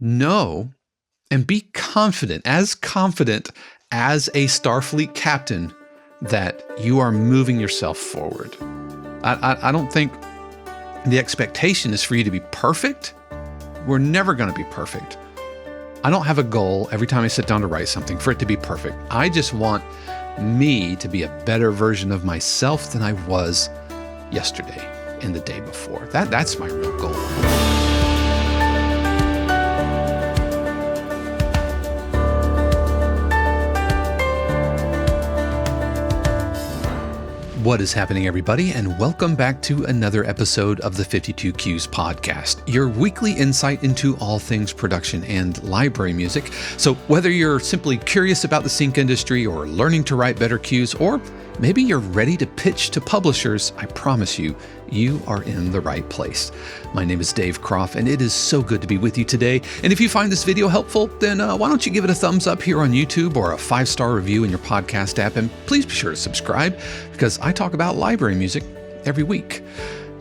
know and be confident as a Starfleet captain that you are moving yourself forward. I don't think the expectation is for you to be perfect. We're never going to be perfect. I don't have a goal every time I sit down to write something for it to be perfect. I just want me to be a better version of myself than I was yesterday and the day before. That's my real goal. What is happening, everybody, and welcome back to another episode of the 52Qs podcast, your weekly insight into all things production and library music. So whether you're simply curious about the sync industry or learning to write better cues, or maybe you're ready to pitch to publishers, I promise you, you are in the right place. My name is Dave Croft, and it is so good to be with you today. And if you find this video helpful, then why don't you give it a thumbs up here on YouTube or a 5-star review in your podcast app, and please be sure to subscribe because I talk about library music every week.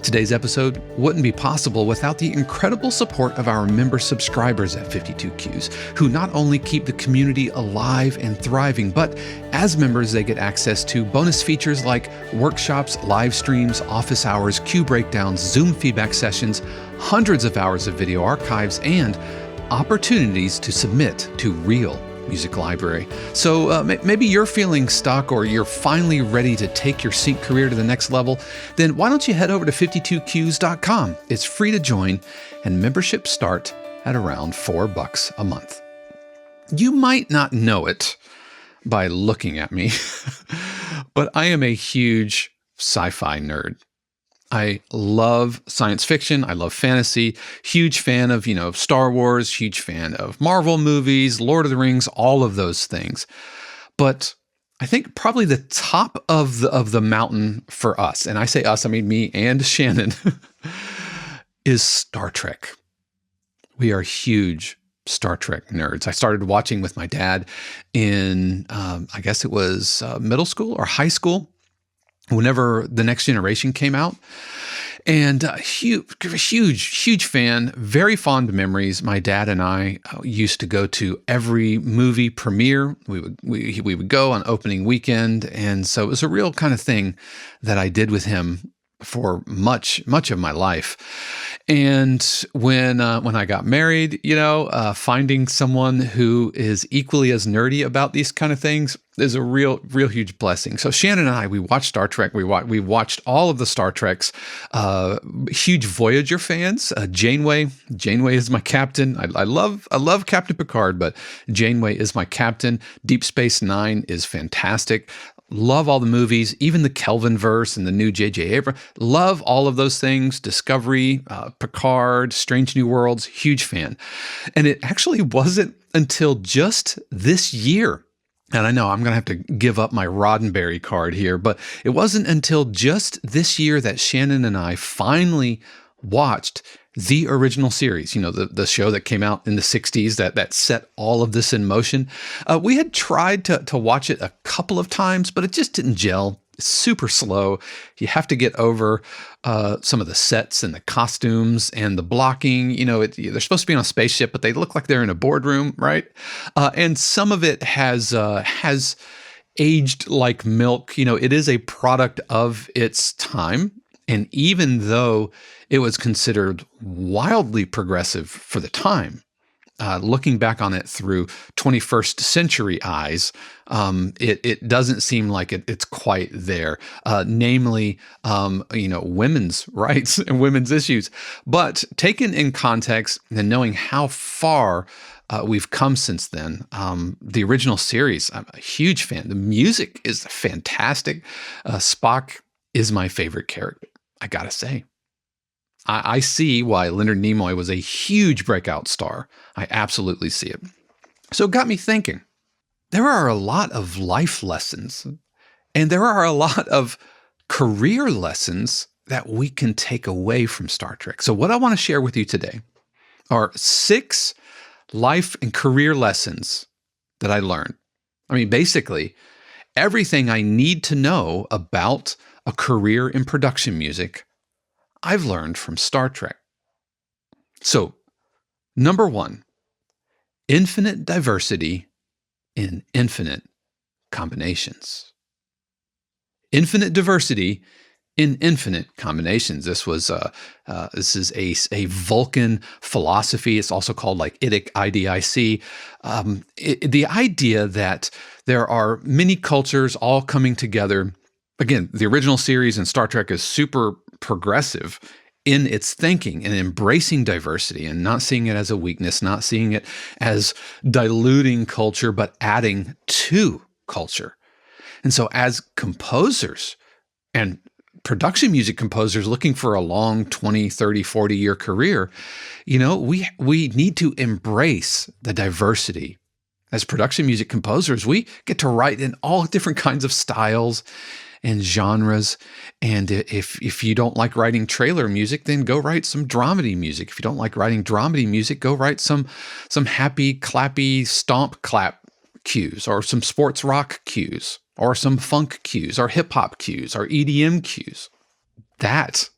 Today's episode wouldn't be possible without the incredible support of our member subscribers at 52Qs, who not only keep the community alive and thriving, but as members, they get access to bonus features like workshops, live streams, office hours, cue breakdowns, Zoom feedback sessions, hundreds of hours of video archives, and opportunities to submit to real music library. So maybe you're feeling stuck or you're finally ready to take your sync career to the next level, then why don't you head over to 52qs.com. It's free to join and memberships start at around $4 a month. You might not know it by looking at me, but I am a huge sci-fi nerd. I love science fiction. I love fantasy. Huge fan of, Star Wars, huge fan of Marvel movies, Lord of the Rings, all of those things. But I think probably the top of the mountain for us, and I say us, I mean me and Shannon, is Star Trek. We are huge Star Trek nerds. I started watching with my dad in, I guess it was middle school or high school, whenever The Next Generation came out. And huge fan, very fond memories. My dad and I used to go to every movie premiere. We would go on opening weekend. And so it was a real kind of thing that I did with him for much of my life. And when I got married, finding someone who is equally as nerdy about these kind of things is a real huge blessing. So Shannon and I, we watched Star Trek. We watched all of the Star Treks. Huge Voyager fans. Janeway is my captain. I love Captain Picard, but Janeway is my captain. Deep Space Nine is fantastic. Love all the movies, even the Kelvinverse and the new J.J. Abrams. Love all of those things. Discovery, Picard, Strange New Worlds, huge fan. And it actually wasn't until just this year, and I know I'm going to have to give up my Roddenberry card here, but it wasn't until just this year that Shannon and I finally watched the original series, the show that came out in the 60s that set all of this in motion. We had tried to watch it a couple of times, but it just didn't gel. It's super slow. You have to get over some of the sets and the costumes and the blocking. They're supposed to be on a spaceship, but they look like they're in a boardroom, right? And some of it has aged like milk. It is a product of its time. And even though it was considered wildly progressive for the time, looking back on it through 21st century eyes, it doesn't seem like it's quite there. Namely, women's rights and women's issues. But taken in context and knowing how far we've come since then, the original series, I'm a huge fan. The music is fantastic. Spock is my favorite character, I gotta say. I see why Leonard Nimoy was a huge breakout star. I absolutely see it. So it got me thinking. There are a lot of life lessons, and there are a lot of career lessons that we can take away from Star Trek. So what I want to share with you today are 6 life and career lessons that I learned. I mean, basically, everything I need to know about a career in production music, I've learned from Star Trek. So, number 1, Infinite diversity in infinite combinations. Infinite diversity in infinite combinations. This is a Vulcan philosophy. It's also called like IDIC. The idea that there are many cultures all coming together. Again, the original series in Star Trek is super progressive in its thinking and embracing diversity and not seeing it as a weakness, not seeing it as diluting culture, but adding to culture. And so as composers and production music composers looking for a long 20, 30, 40-year career, we need to embrace the diversity. As production music composers, we get to write in all different kinds of styles and genres. And if you don't like writing trailer music, then go write some dramedy music. If you don't like writing dramedy music, go write some happy, clappy, stomp clap cues, or some sports rock cues, or some funk cues, or hip hop cues, or EDM cues. That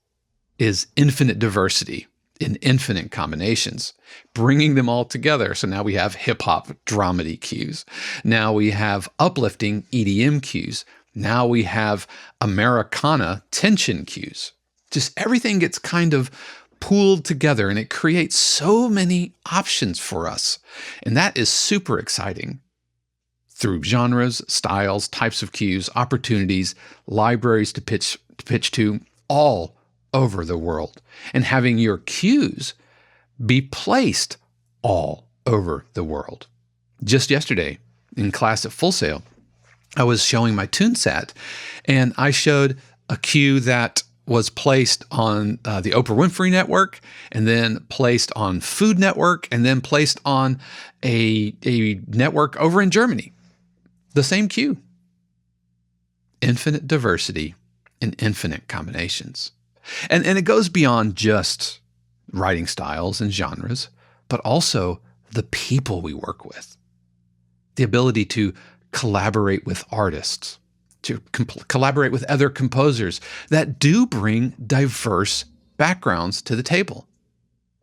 is infinite diversity in infinite combinations, bringing them all together. So now we have hip hop dramedy cues. Now we have uplifting EDM cues. Now we have Americana tension cues. Just everything gets kind of pooled together, and it creates so many options for us. And that is super exciting. Through genres, styles, types of cues, opportunities, libraries to pitch to all over the world, and having your cues be placed all over the world. Just yesterday in class at Full Sail, I was showing my tune set, and I showed a cue that was placed on the Oprah Winfrey Network, and then placed on Food Network, and then placed on a network over in Germany. The same cue. Infinite diversity in infinite combinations. And it goes beyond just writing styles and genres, but also the people we work with. The ability to collaborate with artists, to collaborate with other composers that do bring diverse backgrounds to the table,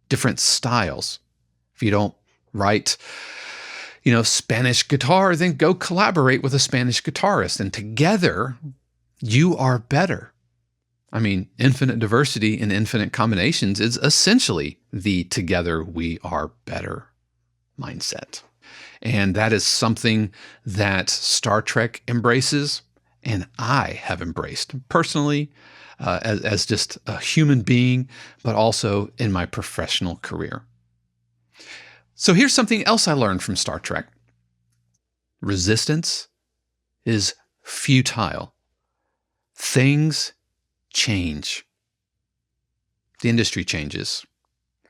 different styles. If you don't write, Spanish guitar, then go collaborate with a Spanish guitarist, and together you are better. I mean, infinite diversity in infinite combinations is essentially the together we are better mindset. And that is something that Star Trek embraces, and I have embraced personally as just a human being, but also in my professional career. So here's something else I learned from Star Trek. Resistance is futile. Things change. The industry changes.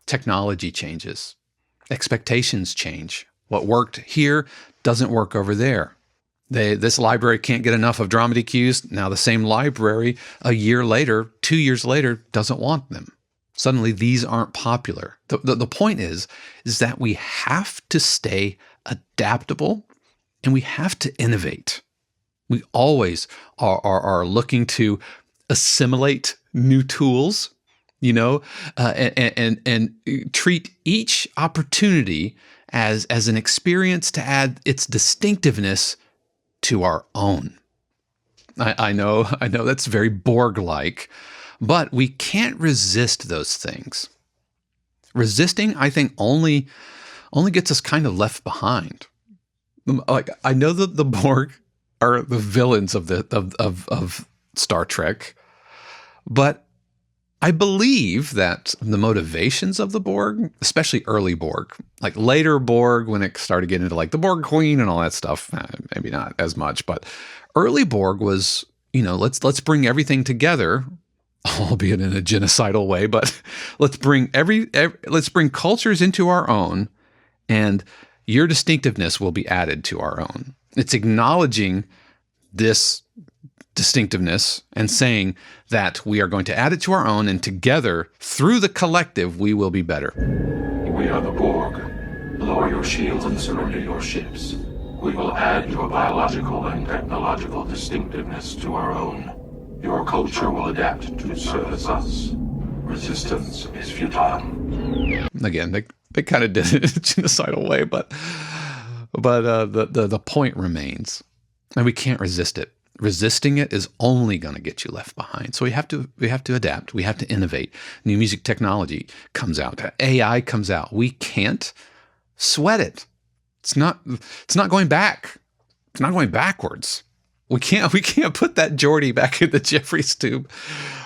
Technology changes. Expectations change. What worked here doesn't work over there. This library can't get enough of dramedy cues. Now the same library a year later, 2 years later, doesn't want them. Suddenly these aren't popular. The point is that we have to stay adaptable, and we have to innovate. We always are looking to assimilate new tools, and treat each opportunity as an experience to add its distinctiveness to our own. I know that's very Borg-like, but we can't resist those things. Resisting, I think, only gets us kind of left behind. Like, I know that the Borg are the villains of Star Trek, but I believe that the motivations of the Borg, especially early Borg, like later Borg, when it started getting into like the Borg Queen and all that stuff, maybe not as much, but early Borg was, let's bring everything together, albeit in a genocidal way, but let's bring let's bring cultures into our own, and your distinctiveness will be added to our own. It's acknowledging this distinctiveness and saying that we are going to add it to our own, and together, through the collective, we will be better. We are the Borg. Lower your shields and surrender your ships. We will add your biological and technological distinctiveness to our own. Your culture will adapt to service us. Resistance is futile. Again, They kind of did it in a genocidal way, but the point remains, and we can't resist it. Resisting it is only going to get you left behind. So we have to adapt. We have to innovate. New music technology comes out. AI comes out. We can't sweat it. It's not going back. It's not going backwards. We can't put that Geordie back in the Jeffries tube.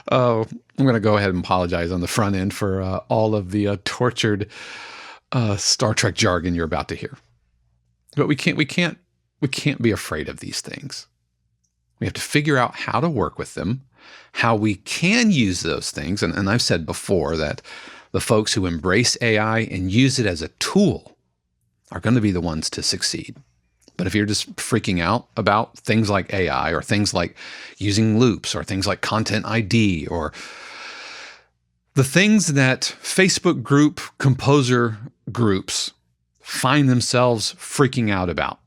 I'm going to go ahead and apologize on the front end for all of the tortured Star Trek jargon you're about to hear. But we can't be afraid of these things. We have to figure out how to work with them, how we can use those things. And I've said before that the folks who embrace AI and use it as a tool are going to be the ones to succeed. But if you're just freaking out about things like AI or things like using loops or things like content ID or the things that Facebook group composer groups find themselves freaking out about,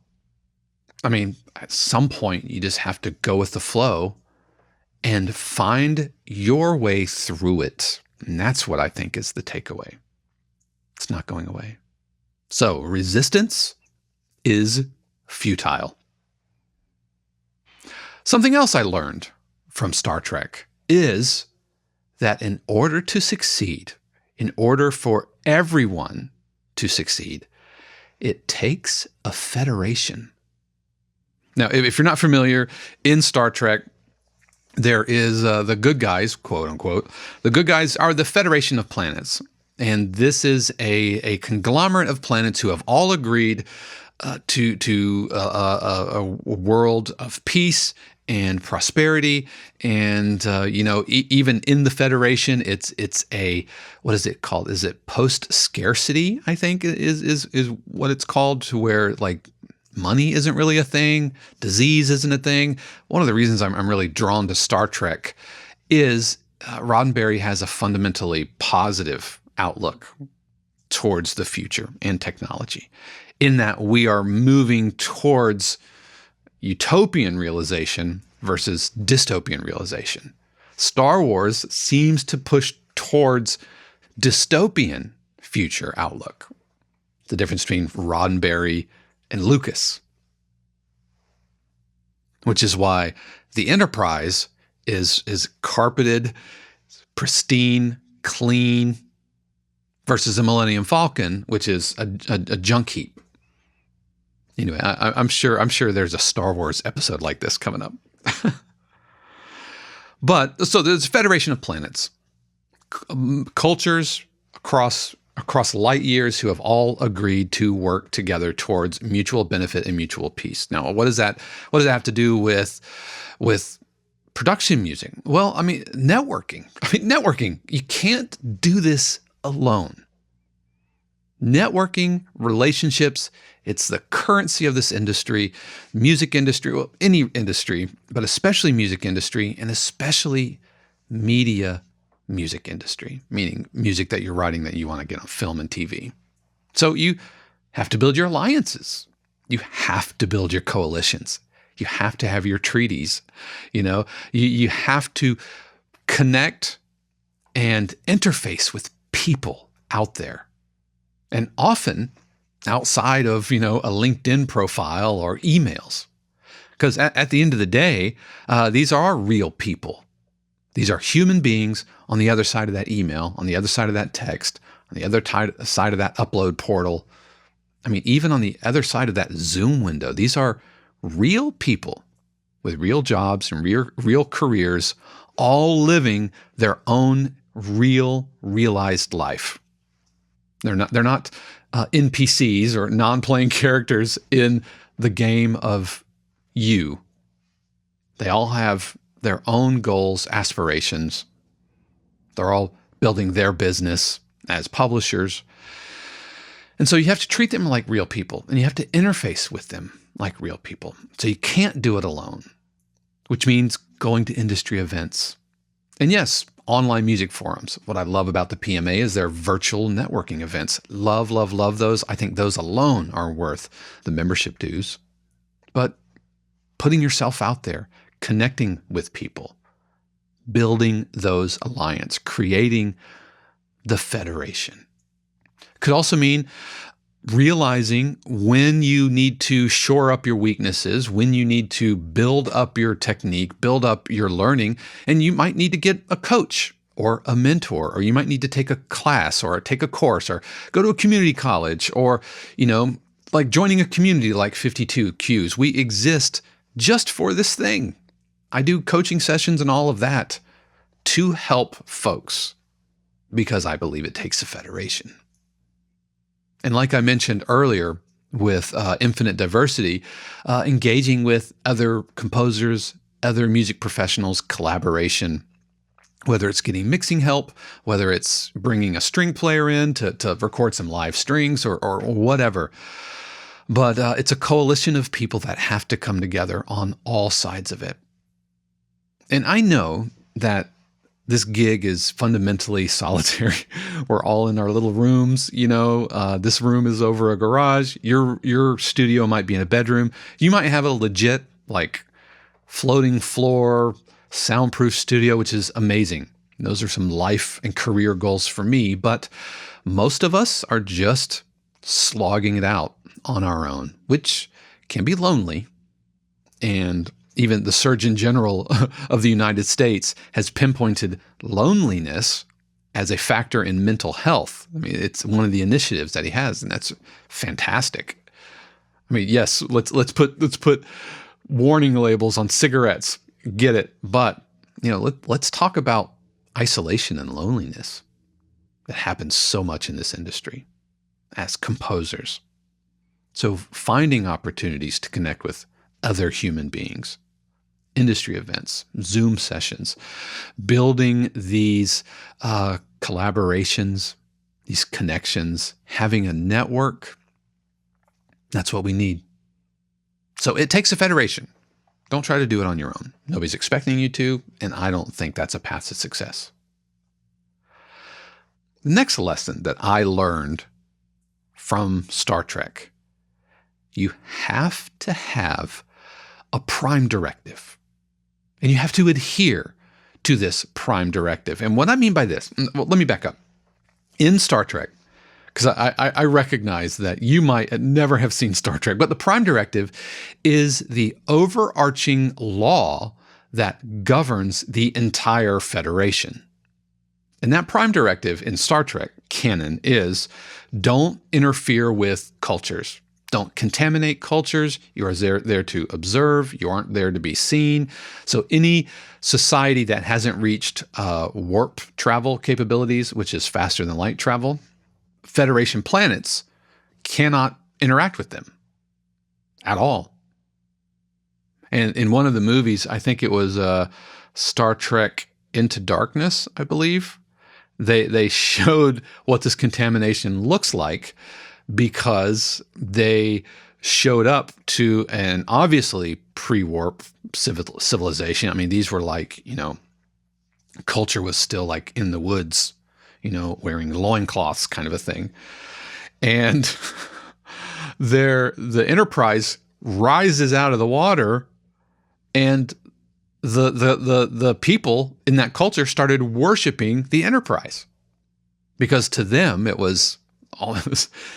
I mean, at some point you just have to go with the flow and find your way through it. And that's what I think is the takeaway. It's not going away. So resistance is futile. Something else I learned from Star Trek is that in order to succeed, in order for everyone to succeed, it takes a federation. Now, if you're not familiar, in Star Trek, there is the good guys, quote unquote. The good guys are the Federation of Planets. And this is a conglomerate of planets who have all agreed to a world of peace and prosperity. And, even in the Federation, it's a, what is it called? Is it post-scarcity, I think is what it's called, to where like money isn't really a thing, disease isn't a thing. One of the reasons I'm really drawn to Star Trek is Roddenberry has a fundamentally positive outlook towards the future and technology, in that we are moving towards utopian realization versus dystopian realization. Star Wars seems to push towards dystopian future outlook. The difference between Roddenberry and Lucas, which is why the Enterprise is carpeted, pristine, clean, versus the Millennium Falcon, which is a junk heap. Anyway, I'm sure there's a Star Wars episode like this coming up. But so there's a Federation of Planets, cultures across light years who have all agreed to work together towards mutual benefit and mutual peace. Now, what does that have to do with production music? Well, networking. Networking. You can't do this alone. Networking, relationships, it's the currency of this industry, music industry, well, any industry, but especially music industry, and especially media music industry, meaning music that you're writing that you want to get on film and TV. So you have to build your alliances. You have to build your coalitions. You have to have your treaties. You have to connect and interface with people out there. And often outside of, a LinkedIn profile or emails. Because at the end of the day, these are real people. These are human beings on the other side of that email, on the other side of that text, on the other side of that upload portal. Even on the other side of that Zoom window, these are real people with real jobs and real careers, all living their own realized life. They're not NPCs or non-playing characters in the game of you. They all have their own goals, aspirations. They're all building their business as publishers. And so you have to treat them like real people, and you have to interface with them like real people. So you can't do it alone, which means going to industry events. And yes, online music forums. What I love about the PMA is their virtual networking events. Love, love, love those. I think those alone are worth the membership dues. But putting yourself out there, connecting with people, building those alliances, creating the federation. Could also mean realizing when you need to shore up your weaknesses, when you need to build up your technique, build up your learning, and you might need to get a coach or a mentor, or you might need to take a class or take a course or go to a community college or, like joining a community like 52 Qs. We exist just for this thing. I do coaching sessions and all of that to help folks because I believe it takes a federation. And like I mentioned earlier with infinite diversity, engaging with other composers, other music professionals, collaboration, whether it's getting mixing help, whether it's bringing a string player in to record some live strings or whatever. But it's a coalition of people that have to come together on all sides of it. And I know that this gig is fundamentally solitary. We're all in our little rooms. This room is over a garage. Your studio might be in a bedroom. You might have a legit floating floor, soundproof studio, which is amazing. Those are some life and career goals for me. But most of us are just slogging it out on our own, which can be lonely. And even the Surgeon General of the United States has pinpointed loneliness as a factor in mental health. I mean, it's one of the initiatives that he has, and that's fantastic. I mean, yes, let's put warning labels on cigarettes. Get it, but let's talk about isolation and loneliness that happens so much in this industry as composers. So finding opportunities to connect with other human beings, industry events, Zoom sessions, building these collaborations, these connections, having a network, that's what we need. So it takes a federation. Don't try to do it on your own. Nobody's expecting you to, and I don't think that's a path to success. The next lesson that I learned from Star Trek, you have to have a prime directive, and you have to adhere to this prime directive. And what I mean by this, well, let me back up. In Star Trek, because I recognize that you might never have seen Star Trek, but the prime directive is the overarching law that governs the entire Federation. And that prime directive in Star Trek canon is don't interfere with cultures. Don't contaminate cultures. You are there to observe. You aren't there to be seen. So any society that hasn't reached warp travel capabilities, which is faster than light travel, Federation planets cannot interact with them at all. And in one of the movies, I think it was Star Trek Into Darkness, I believe, they showed what this contamination looks like because they showed up to an obviously pre-warp civilization. I mean, these were culture was still in the woods, wearing loincloths kind of a thing. And the Enterprise rises out of the water, and the people in that culture started worshiping the Enterprise because to them it was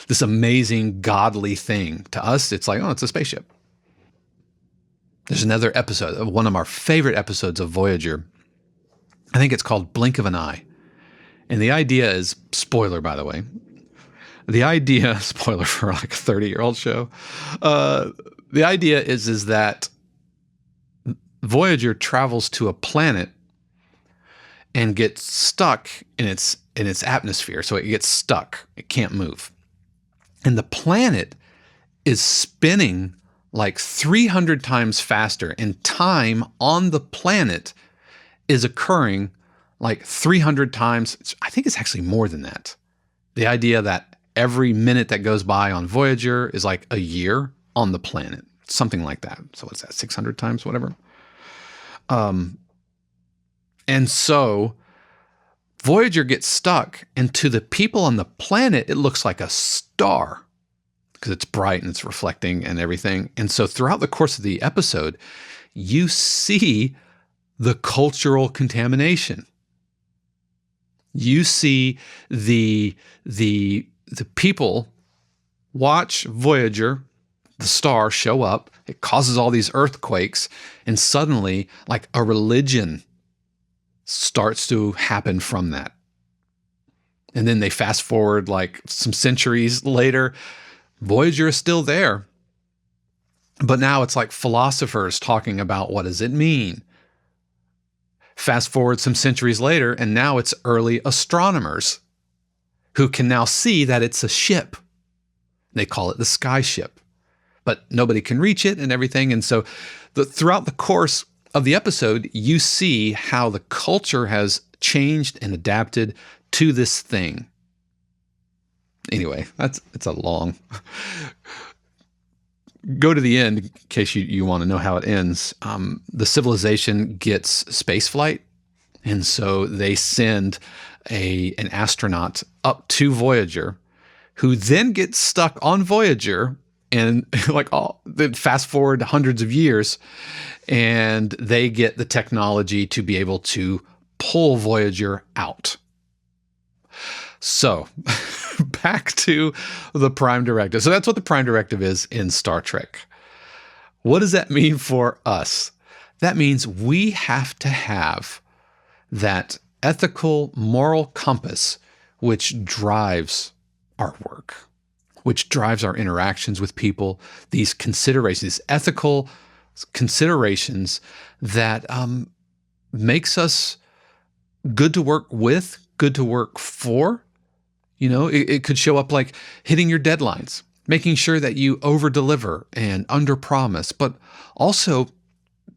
this amazing godly thing. To us, it's it's a spaceship. There's another episode, one of our favorite episodes of Voyager. I think it's called Blink of an Eye. And the idea is, spoiler, by the way, spoiler for a 30-year-old show. The idea is that Voyager travels to a planet and gets stuck in its atmosphere. So it gets stuck. It can't move. And the planet is spinning 300 times faster, and time on the planet is occurring 300 times. I think it's actually more than that. The idea that every minute that goes by on Voyager is a year on the planet, something like that. So what's that, 600 times, whatever? And so Voyager gets stuck, and to the people on the planet, it looks like a star because it's bright and it's reflecting and everything. And so throughout the course of the episode, you see the cultural contamination. You see the the people watch Voyager, the star, show up. It causes all these earthquakes, and suddenly, like, a religion starts to happen from that. And then they fast forward like some centuries later, Voyager is still there. But now it's like philosophers talking about, what does it mean? Fast forward some centuries later, and now it's early astronomers who can now see that it's a ship. They call it the sky ship, but nobody can reach it and everything. And so throughout the course of the episode, you see how the culture has changed and adapted to this thing. Anyway, it's a long... Go to the end in case you want to know how it ends. The civilization gets space flight, and so they send an astronaut up to Voyager, who then gets stuck on Voyager, and then fast forward hundreds of years, and they get the technology to be able to pull Voyager out. So, back to the Prime Directive. So that's what the Prime Directive is in Star Trek. What does that mean for us? That means we have to have that ethical, moral compass which drives our work, which drives our interactions with people, these considerations, these ethical considerations that makes us good to work with, good to work for. You know, it could show up like hitting your deadlines, making sure that you over-deliver and under-promise, but also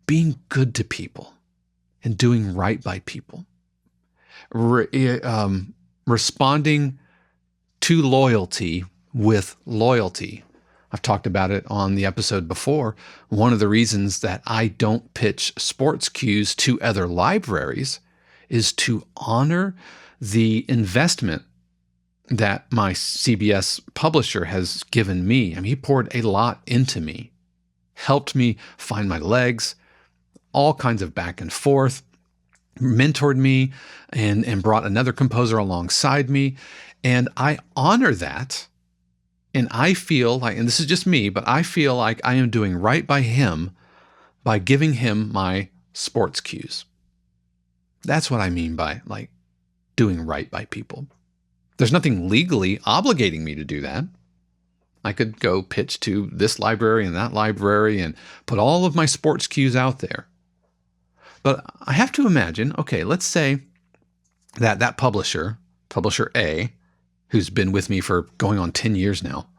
being good to people and doing right by people. Responding to loyalty with loyalty. I've talked about it on the episode before. One of the reasons that I don't pitch sports cues to other libraries is to honor the investment that my CBS publisher has given me. I mean, he poured a lot into me, helped me find my legs, all kinds of back and forth, mentored me, and brought another composer alongside me. And I honor that. And I feel like, and this is just me, but I feel like I am doing right by him by giving him my sports cues. That's what I mean by like doing right by people. There's nothing legally obligating me to do that. I could go pitch to this library and that library and put all of my sports cues out there. But I have to imagine, okay, let's say that publisher A, who's been with me for going on 10 years now,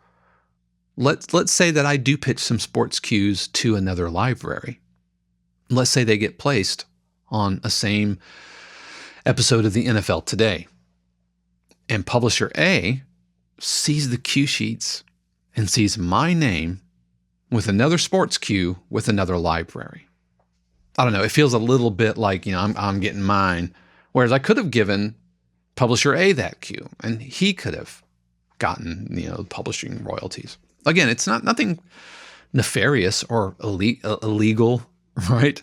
let's say that I do pitch some sports cues to another library. Let's say they get placed on a same episode of the NFL Today. And publisher A sees the cue sheets and sees my name with another sports cue with another library. I don't know. It feels a little bit like, I'm getting mine. Whereas I could have given publisher A that cue and he could have gotten, publishing royalties. Again, it's nothing nefarious or illegal, right?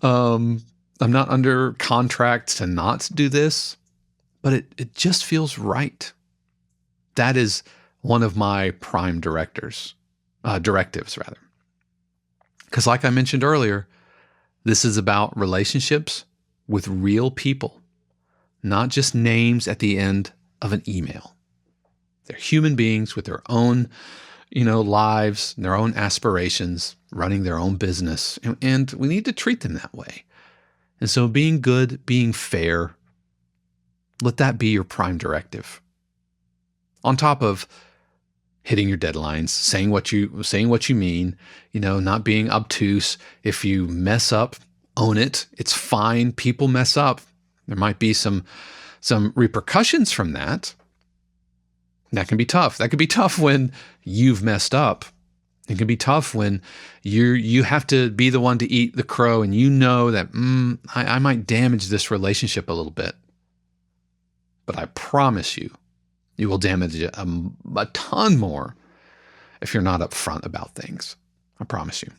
I'm not under contract to not do this. But it just feels right. That is one of my prime directives, rather. Because like I mentioned earlier, this is about relationships with real people, not just names at the end of an email. They're human beings with their own, lives, their own aspirations, running their own business, and we need to treat them that way. And so being good, being fair, let that be your prime directive. On top of hitting your deadlines, saying what you mean, not being obtuse. If you mess up, own it. It's fine. People mess up. There might be some repercussions from that. That can be tough. That could be tough when you've messed up. It can be tough when you have to be the one to eat the crow and that I might damage this relationship a little bit. But I promise you will damage it a ton more if you're not upfront about things. I promise you.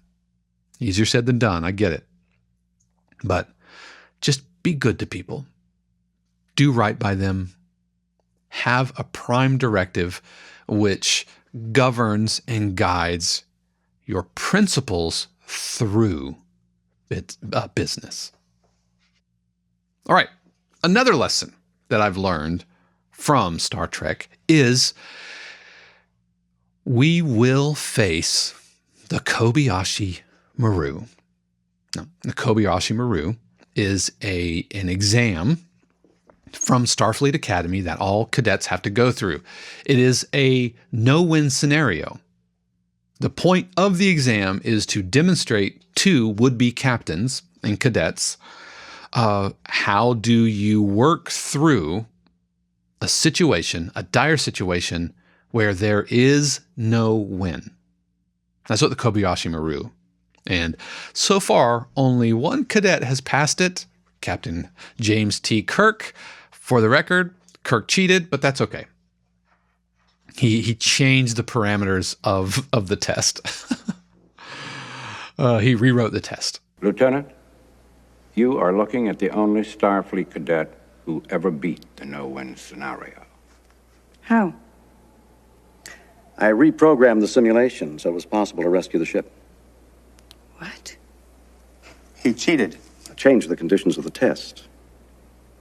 Easier said than done. I get it. But just be good to people. Do right by them. have a prime directive which governs and guides your principles through business. All right, another lesson that I've learned from Star Trek is we will face the Kobayashi Maru. Now, the Kobayashi Maru is an exam from Starfleet Academy that all cadets have to go through. It is a no-win scenario. The point of the exam is to demonstrate to would-be captains and cadets how do you work through a situation, a dire situation, where there is no win. That's what the Kobayashi Maru. And so far, only one cadet has passed it, Captain James T. Kirk. For the record, Kirk cheated, but that's okay. He changed the parameters of the test. He rewrote the test. Lieutenant, you are looking at the only Starfleet cadet who ever beat the no-win scenario. How? I reprogrammed the simulation so it was possible to rescue the ship. What? He cheated. I changed the conditions of the test.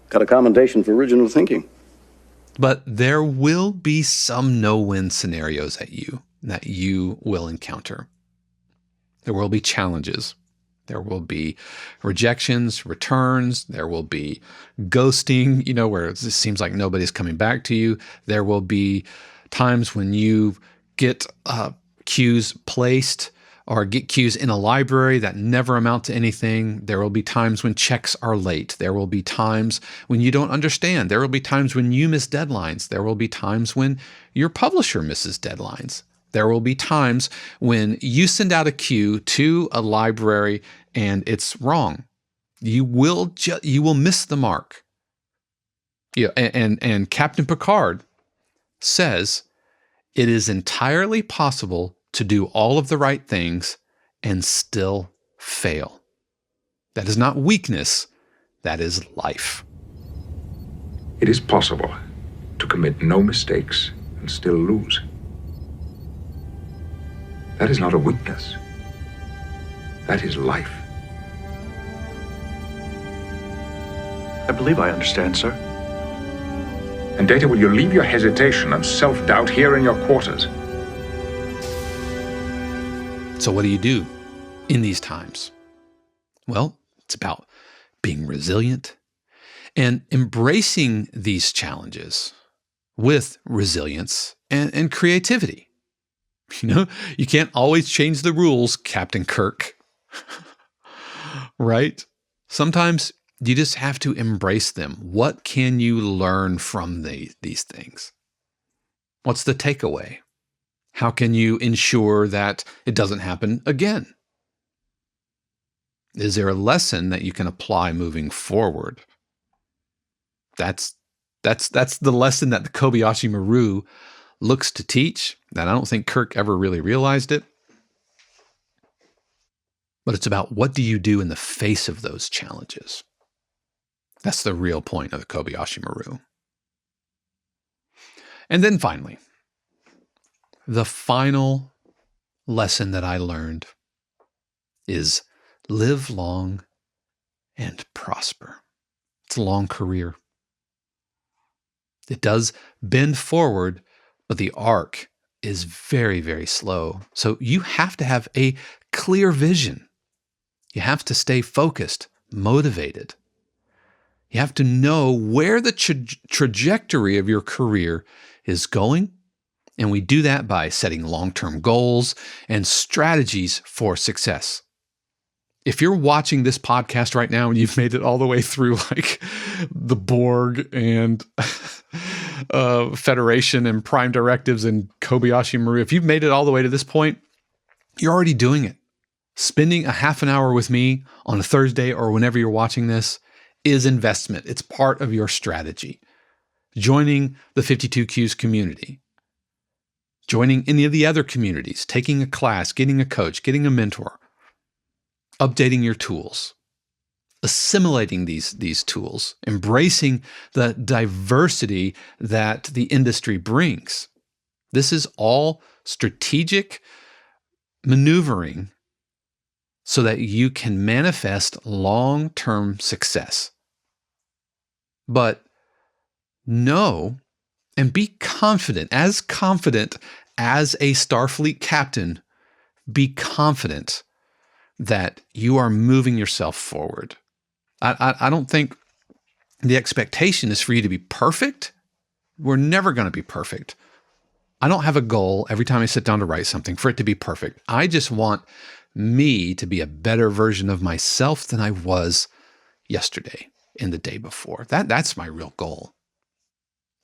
Got a commendation for original thinking. But there will be some no-win scenarios that you will encounter. There will be challenges. There will be rejections, returns. There will be ghosting, where it seems like nobody's coming back to you. There will be times when you get cues placed or get cues in a library that never amount to anything. There will be times when checks are late. There will be times when you don't understand. There will be times when you miss deadlines. There will be times when your publisher misses deadlines. There will be times when you send out a cue to a library and it's wrong. You will miss the mark. And Captain Picard says it is entirely possible to do all of the right things and still fail. That is not weakness, that is life. It is possible to commit no mistakes and still lose. That is not a weakness. That is life. I believe I understand, sir. And Data, will you leave your hesitation and self-doubt here in your quarters? So what do you do in these times? Well, it's about being resilient and embracing these challenges with resilience and creativity. You can't always change the rules, Captain Kirk. Right? Sometimes you just have to embrace them. What can you learn from these things? What's the takeaway? How can you ensure that it doesn't happen again? Is there a lesson that you can apply moving forward? That's the lesson that the Kobayashi Maru looks to teach, and I don't think Kirk ever really realized it. But it's about what do you do in the face of those challenges? That's the real point of the Kobayashi Maru. And then finally, the final lesson that I learned is live long and prosper. It's a long career. It does bend forward, but the arc is very, very slow. So you have to have a clear vision. You have to stay focused, motivated. You have to know where the trajectory of your career is going. And we do that by setting long-term goals and strategies for success. If you're watching this podcast right now and you've made it all the way through like the Borg and Federation and Prime Directives and Kobayashi Maru, if you've made it all the way to this point, you're already doing it. Spending a half an hour with me on a Thursday or whenever you're watching this is investment. It's part of your strategy. Joining the 52 Qs community, joining any of the other communities, taking a class, getting a coach, getting a mentor, updating your tools. assimilating these tools, embracing the diversity that the industry brings. This is all strategic maneuvering so that you can manifest long-term success. But know and be confident as a Starfleet captain, be confident that you are moving yourself forward. I don't think the expectation is for you to be perfect. We're never going to be perfect. I don't have a goal every time I sit down to write something for it to be perfect. I just want me to be a better version of myself than I was yesterday and the day before. That's my real goal.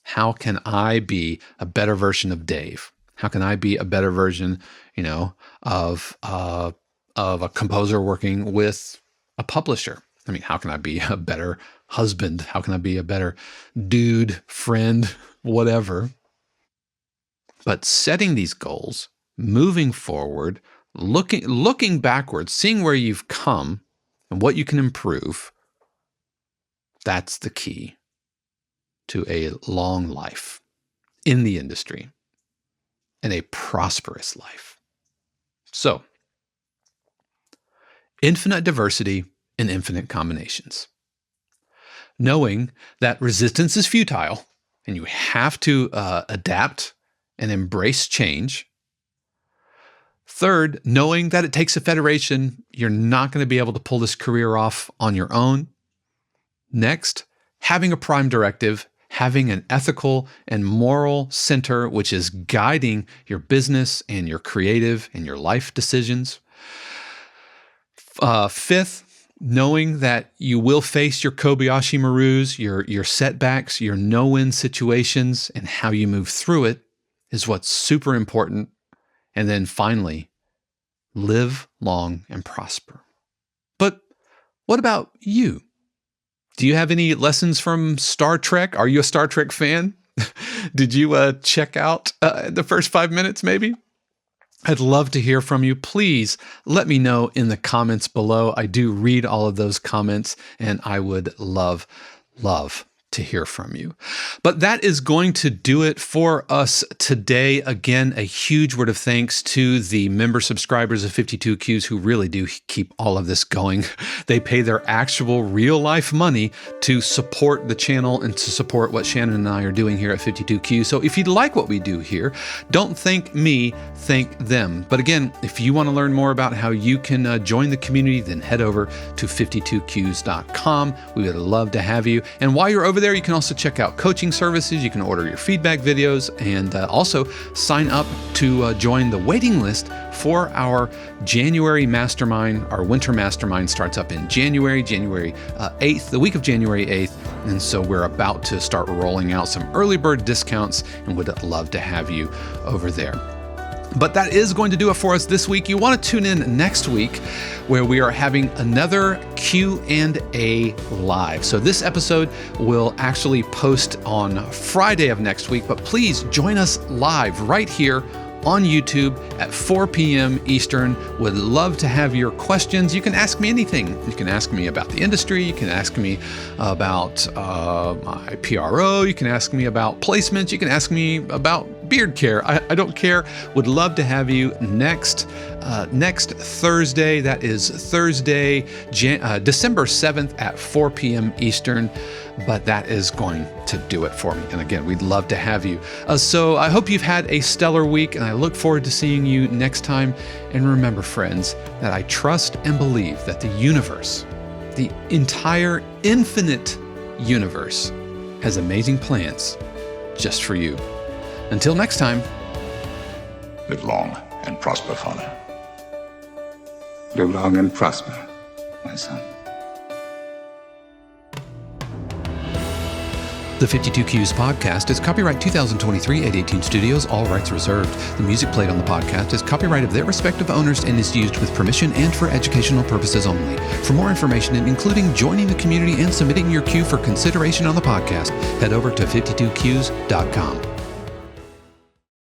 How can I be a better version of Dave? How can I be a better version, of a composer working with a publisher? I mean, how can I be a better husband? How can I be a better dude, friend, whatever? But setting these goals, moving forward, looking backwards, seeing where you've come and what you can improve, that's the key to a long life in the industry and a prosperous life. So, infinite diversity and infinite combinations. Knowing that resistance is futile and you have to adapt and embrace change. Third, knowing that it takes a federation, you're not going to be able to pull this career off on your own. Next, having a prime directive, having an ethical and moral center which is guiding your business and your creative and your life decisions. Fifth, knowing that you will face your Kobayashi Marus, your setbacks, your no-win situations, and how you move through it is what's super important. And then finally, live long and prosper. But what about you? Do you have any lessons from Star Trek? Are you a Star Trek fan? Did you check out the first 5 minutes maybe? I'd love to hear from you. Please let me know in the comments below. I do read all of those comments, and I would love to hear from you. But that is going to do it for us today. Again, a huge word of thanks to the member subscribers of 52Qs who really do keep all of this going. They pay their actual real life money to support the channel and to support what Shannon and I are doing here at 52Q. So if you'd like what we do here, don't thank me, thank them. But again, if you want to learn more about how you can join the community, then head over to 52qs.com. We would love to have you. And while you're over there, you can also check out coaching services. You can order your feedback videos and also sign up to join the waiting list for our January mastermind. Our winter mastermind starts up in January 8th, the week of January 8th. And so we're about to start rolling out some early bird discounts and would love to have you over there. But that is going to do it for us this week. You want to tune in next week where we are having another Q&A live. So this episode will actually post on Friday of next week, but please join us live right here on YouTube at 4 p.m. Eastern. Would love to have your questions. You can ask me anything. You can ask me about the industry. You can ask me about my PRO. You can ask me about placements. You can ask me about beard care. I don't care. Would love to have you next Thursday. That is Thursday, December 7th at 4 p.m. Eastern. But that is going to do it for me. And again, we'd love to have you. So I hope you've had a stellar week, and I look forward to seeing you next time. And remember, friends, that I trust and believe that the universe, the entire infinite universe, has amazing plans just for you. Until next time. Live long and prosper, Father. Live long and prosper, my son. The 52Qs podcast is copyright 2023 at 18 Studios, all rights reserved. The music played on the podcast is copyright of their respective owners and is used with permission and for educational purposes only. For more information, including joining the community and submitting your cue for consideration on the podcast, head over to 52qs.com.